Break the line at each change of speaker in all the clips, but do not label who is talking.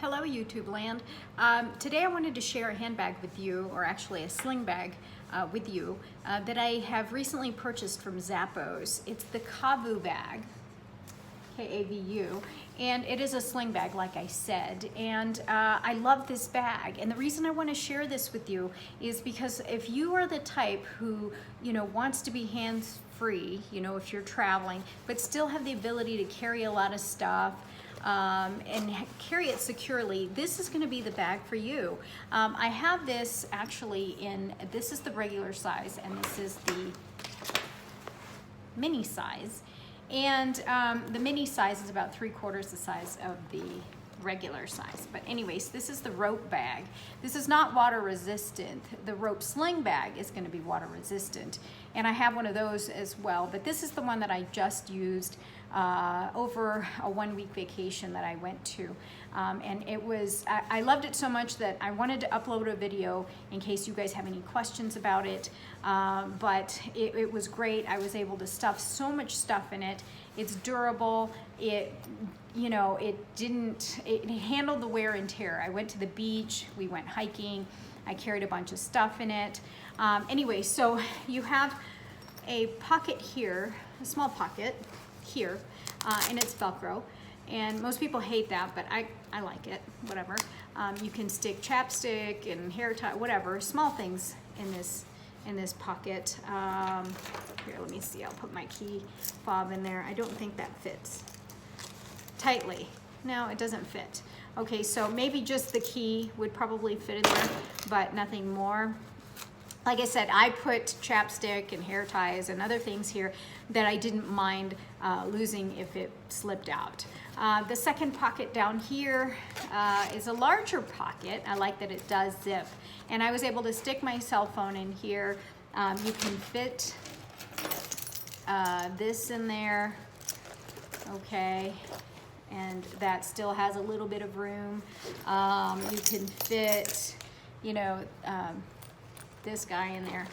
Hello YouTube land. Today I wanted to share a handbag with you, or actually a sling bag with you, that I have recently purchased from Zappos. It's the Kavu bag, K-A-V-U, and it is a sling bag like I said, and I love this bag. And the reason I want to share this with you is because if you are the type who wants to be hands-free, if you're traveling, but still have the ability to carry a lot of stuff, and carry it securely, this is going to be the bag for you. I have this actually this is the regular size and this is the mini size. And the mini size is about 3/4 the size of the regular size. But anyways, this is the rope bag. This is not water resistant. The rope sling bag is going to be water resistant. And I have one of those as well. But this is the one that I just used over a 1-week vacation that I went to. And it was, I loved it so much that I wanted to upload a video in case you guys have any questions about it. But it was great. I was able to stuff so much stuff in it. It's durable. It handled the wear and tear. I went to the beach, we went hiking, I carried a bunch of stuff in it. Anyway, so you have a pocket here, a small pocket here, and it's Velcro. And most people hate that, but I like it, whatever. You can stick chapstick and hair tie, whatever, small things in this pocket. Here, let me see, I'll put my key fob in there. I don't think that fits tightly. No, it doesn't fit. Okay, so maybe just the key would probably fit in there, but nothing more. Like I said, I put chapstick and hair ties and other things here that I didn't mind losing if it slipped out. The second pocket down here is a larger pocket. I like that it does zip. And I was able to stick my cell phone in here. You can fit this in there, okay? And that still has a little bit of room. You can fit, this guy in there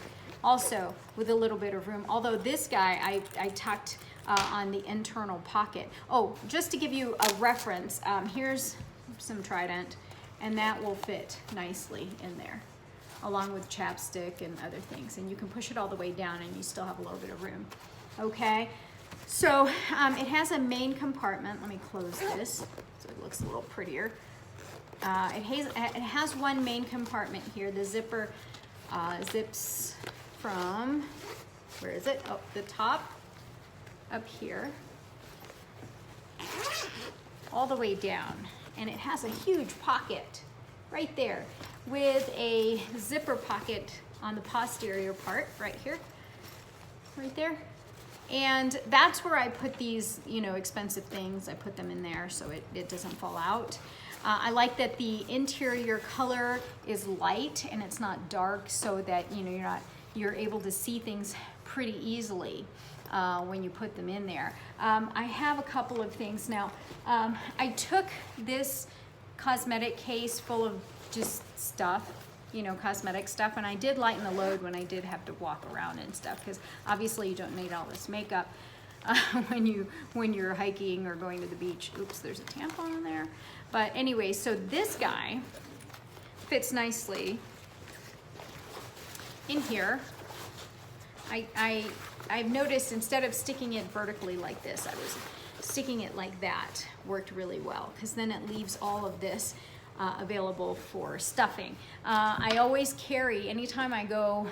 also with a little bit of room. Although this guy I tucked on the internal pocket. Oh, just to give you a reference, here's some Trident, and that will fit nicely in there along with chapstick and other things. And you can push it all the way down and you still have a little bit of room. Okay, so it has a main compartment. Let me close this so it looks a little prettier. It has one main compartment here. The zipper zips from, where is it? Oh, the top up here all the way down. And it has a huge pocket right there with a zipper pocket on the posterior part right here, right there. And that's where I put these, expensive things. I put them in there so it doesn't fall out. I like that the interior color is light and it's not dark, so that you're able to see things pretty easily when you put them in there. I have a couple of things now. I took this cosmetic case full of just stuff, cosmetic stuff, and I did lighten the load when I did have to walk around and stuff, because obviously you don't need all this makeup when you're hiking or going to the beach. Oops, there's a tampon in there. But anyway, so this guy fits nicely in here. I've noticed instead of sticking it vertically like this, I was sticking it like that. Worked really well, because then it leaves all of this available for stuffing. I always carry, anytime I go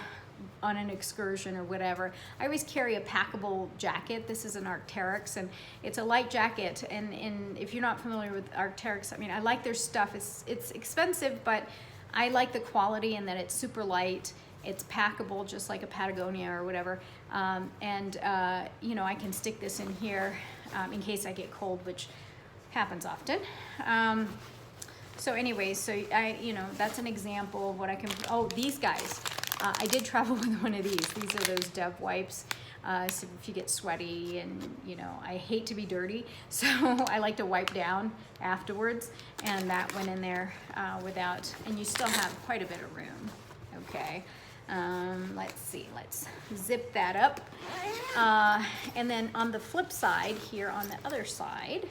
on an excursion or whatever, I always carry a packable jacket. This is an Arc'teryx, and it's a light jacket. And if you're not familiar with Arc'teryx, I mean, I like their stuff. It's expensive, but I like the quality and that it's super light. It's packable, just like a Patagonia or whatever. I can stick this in here in case I get cold, which happens often. So anyways, so that's an example of what I can, oh, these guys. I did travel with one of these. These are those Dove wipes. So if you get sweaty and, I hate to be dirty, so I like to wipe down afterwards. And that went in there and you still have quite a bit of room, okay? Let's see, let's zip that up. And then on the flip side here, on the other side,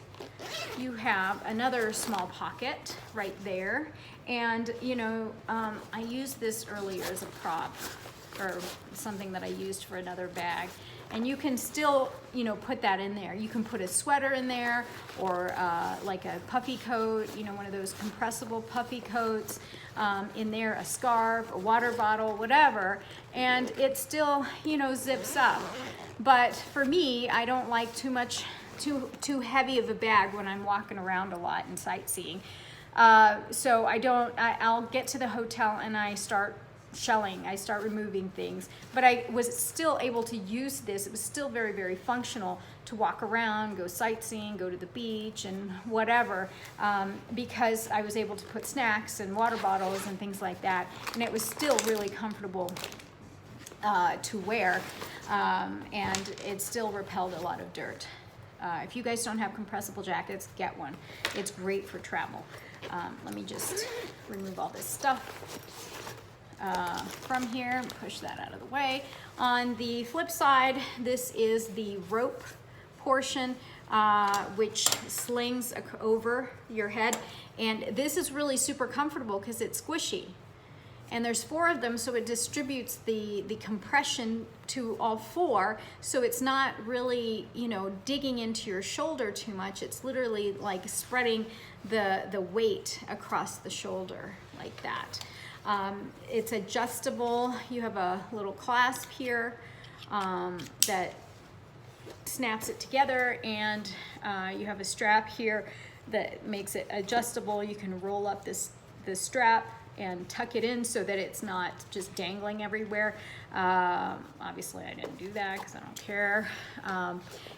you have another small pocket right there. And you know, I used this earlier as a prop, or something that I used for another bag. And you can still, you know, put that in there. You can put a sweater in there, or like a puffy coat, you know, one of those compressible puffy coats in there, a scarf, a water bottle, whatever, and it still, you know, zips up. But for me, I don't like too heavy of a bag when I'm walking around a lot and sightseeing. So I'll get to the hotel and I start shelling, I start removing things, but I was still able to use this. It was still very, very functional to walk around, go sightseeing, go to the beach and whatever, because I was able to put snacks and water bottles and things like that, and it was still really comfortable to wear, and it still repelled a lot of dirt. If you guys don't have compressible jackets, get one. It's great for travel. Let me just remove all this stuff from here, push that out of the way. On the flip side, this is the rope portion, which slings over your head, and this is really super comfortable because it's squishy, and there's 4 of them, so it distributes the compression to all 4, so it's not really, you know, digging into your shoulder too much. It's literally like spreading the weight across the shoulder like that. It's adjustable. You have a little clasp here that snaps it together, and you have a strap here that makes it adjustable. You can roll up this strap and tuck it in so that it's not just dangling everywhere. Obviously I didn't do that because I don't care.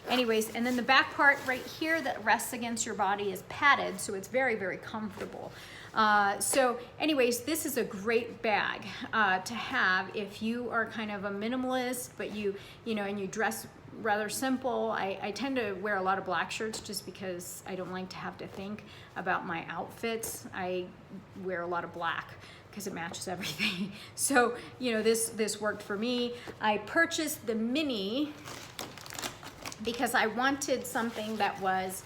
Anyways, and then the back part right here that rests against your body is padded, so it's very, very comfortable. So anyways, this is a great bag to have if you are kind of a minimalist, but you know, and you dress rather simple. I tend to wear a lot of black shirts just because I don't like to have to think about my outfits. I wear a lot of black because it matches everything. So, you know, this worked for me. I purchased the mini because I wanted something that was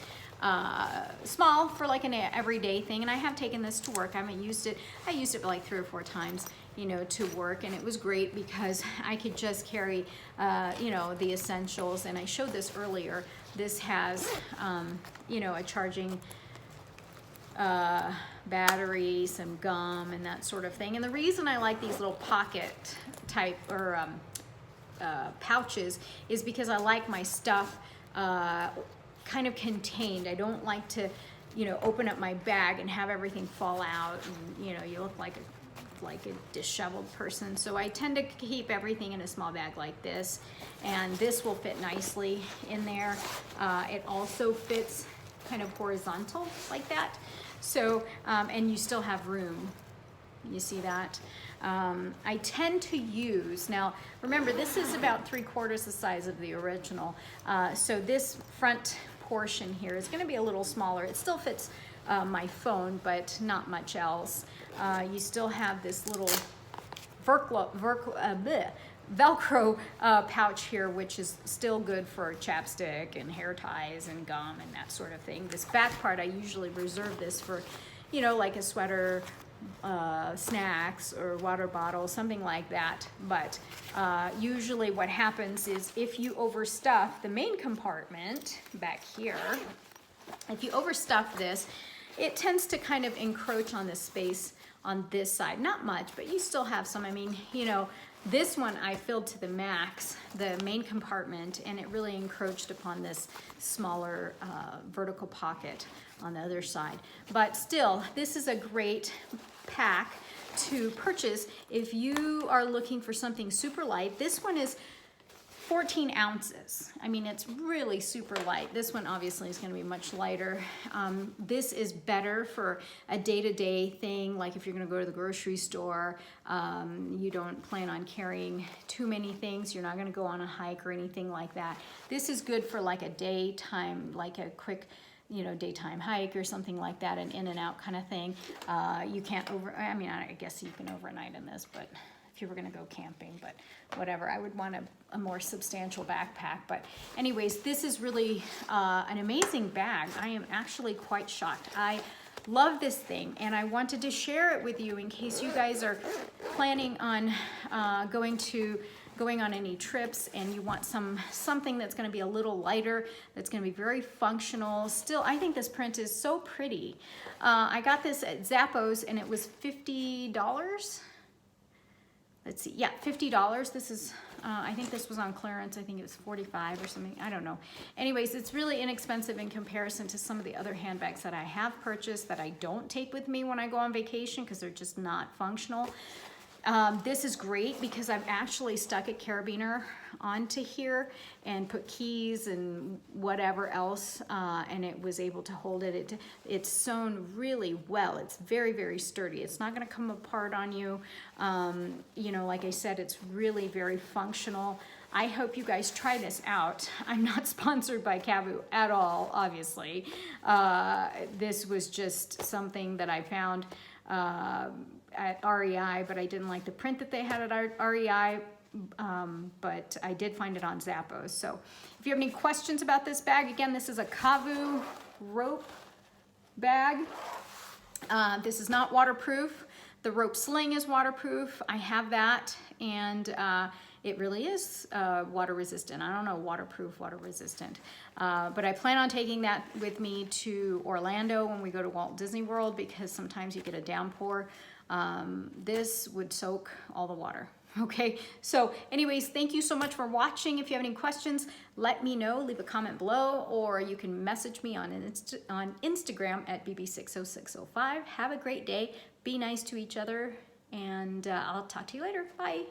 small for like an everyday thing, and I have taken this to work. I haven't used it. I used it like 3 or 4 times, you know, to work, and it was great because I could just carry, you know, the essentials. And I showed this earlier. This has, you know, a charging battery, some gum, and that sort of thing. And the reason I like these little pocket type or pouches is because I like my stuff kind of contained. I don't like to, you know, open up my bag and have everything fall out, and you know, you look like a disheveled person. So I tend to keep everything in a small bag like this, and this will fit nicely in there. It also fits kind of horizontal like that. So and you still have room. You see that? I tend to use, now remember this is about 3/4 the size of the original, so this front portion here is going to be a little smaller. It still fits my phone, but not much else. You still have this little Velcro pouch here, which is still good for chapstick and hair ties and gum and that sort of thing. This back part, I usually reserve this for, you know, like a sweater, snacks or water bottle, something like that. But usually what happens is if you overstuff the main compartment back here, if you overstuff this, it tends to kind of encroach on the space on this side. Not much, but you still have some. I mean, you know, this one I filled to the max, the main compartment, and it really encroached upon this smaller vertical pocket on the other side. But still, this is a great pack to purchase if you are looking for something super light. This one is 14 ounces. I mean, it's really super light. This one obviously is going to be much lighter. This is better for a day-to-day thing, like if you're going to go to the grocery store, you don't plan on carrying too many things, you're not going to go on a hike or anything like that. This is good for like a daytime, like a quick, you know, daytime hike or something like that, an in and out kind of thing. You can't I mean, I guess you can overnight in this, but if you were gonna go camping, but whatever. I would want a more substantial backpack. But anyways, this is really an amazing bag. I am actually quite shocked. I love this thing, and I wanted to share it with you in case you guys are planning on going on any trips and you want something that's going to be a little lighter, that's going to be very functional. Still, I think this print is so pretty. I got this at Zappos and it was $50. Let's see, yeah, $50. This is, I think this was on clearance. I think it was 45 or something, I don't know. Anyways, it's really inexpensive in comparison to some of the other handbags that I have purchased that I don't take with me when I go on vacation because they're just not functional. This is great because I've actually stuck a carabiner onto here and put keys and whatever else, and it was able to hold it. It's sewn really well. It's very, very sturdy. It's not going to come apart on you. You know, like I said, it's really very functional. I hope you guys try this out. I'm not sponsored by Kavu at all, obviously. This was just something that I found at REI, but I didn't like the print that they had at REI, but I did find it on Zappos. So if you have any questions about this bag, again, this is a Kavu rope bag. This is not waterproof. The rope sling is waterproof. I have that, and it really is water resistant. I don't know, waterproof, water resistant. But I plan on taking that with me to Orlando when we go to Walt Disney World because sometimes you get a downpour. This would soak all the water. Okay, so anyways, thank you so much for watching. If you have any questions, let me know. Leave a comment below, or you can message me on Instagram at bb60605. Have a great day. Be nice to each other, and I'll talk to you later. Bye.